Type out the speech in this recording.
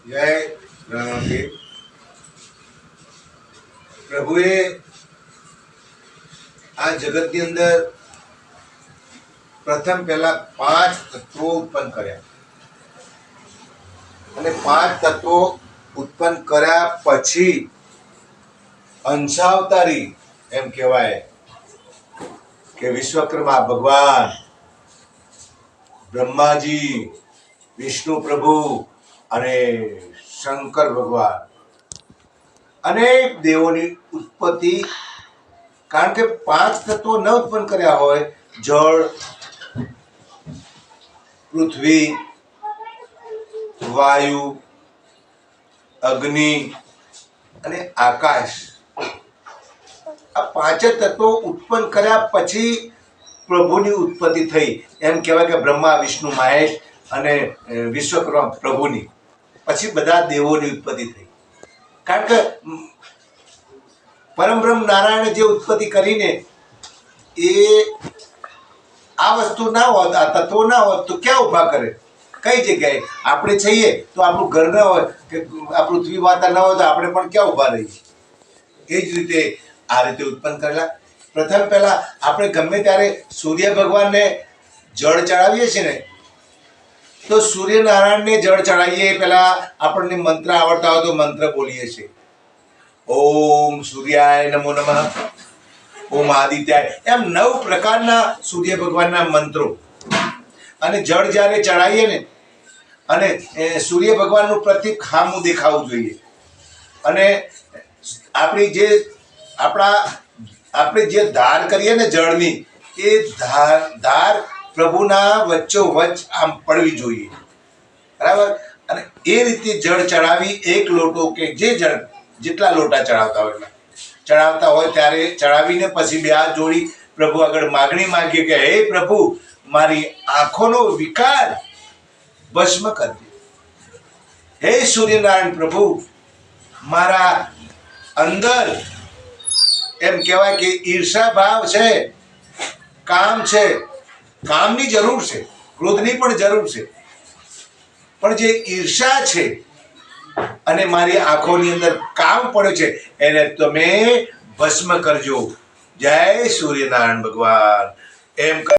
જય રણવીર પ્રભુએ આ જગતની અંદર પ્રથમ પહેલા 5 તત્વો ઉત્પન્ન કર્યા અને 5 તત્વો ઉત્પન્ન કર્યા પછી અંશાવતારી એમ કહેવાય કે વિશ્વકર્મા ભગવાન, બ્રહ્માજી, વિષ્ણુ પ્રભુ અને શંકર ભગવાન અનેક દેવોની ઉત્પત્તિ. કારણ કે 5 તત્વો ન ઉત્પન્ન કર્યા હોય, જળ, પૃથ્વી, વાયુ, અગ્નિ અને આકાશ, આ 5 તત્વો ઉત્પન્ન કર્યા પછી પ્રભુની ઉત્પત્તિ થઈ. એમ કહેવાય કે બ્રહ્મા, વિષ્ણુ, મહેશ અને વિશ્વકર્મા પ્રભુની પછી બધા દેવોની ઉત્પત્તિ થઈ. કારણ કે પરમબ્રહ્મ નારાયણે જે ઉત્પત્તિ કરીને એ આ વસ્તુ ના હોત, આ તત્વો ના હોત તો ક્યાં ઊભા કરે? કઈ જગ્યાએ? આપણે છીએ તો આપણું ઘર ન હોય કે આ પૃથ્વી માતા ન હોય તો આપણે પણ ક્યાં ઊભા રહીએ? એ જ રીતે આ રીતે ઉત્પન્ન કરેલા. પ્રથમ પહેલા આપણે ગમે ત્યારે સૂર્ય ભગવાનને જળ ચડાવીએ છીએ ને, તો સૂર્યનારાયણને જળ ચડાવીએ પહેલા આપણને મંત્ર આવડતા હોય તો મંત્ર બોલીએ છીએ. ઓમ સૂર્યાય નમો નમઃ, ઓમ આદિત્યાય, એમ 9 પ્રકારના સૂર્ય ભગવાનના મંત્રો. અને જળ જ્યારે ચડાવીએ ને, અને સૂર્ય ભગવાનનું પ્રતીક સામું દેખાવું જોઈએ. અને આપણે જે ધાર કરીએ ને જળની, એ ધાર પ્રભુના વચ્ચોવચ્ચ આમ પડવી જોઈએ. બરાબર? અને એ રીતે જળ ચડાવી, 1 લોટો કે જે જળ જેટલા લોટા ચડાવતા હોય ત્યારે ચડાવીને પછી 2 હાથ જોડી પ્રભુ આગળ માગણી માંગીએ કે હે પ્રભુ, મારી આંખોનો વિકાર ભસ્મ કરજે. હે સૂર્યનારાયણ પ્રભુ, મારા અંદર એમ કહેવાય કે ઈર્ષા ભાવ છે, કામ છે, કામની જરૂર છે, ક્રોધની પણ જરૂર છે, પણ જે ઈર્ષા છે અને મારી આંખોની અંદર કામ પડ્યું છે એને તમે ભસ્મ કરજો. જય સૂર્યનારાયણ ભગવાન એમ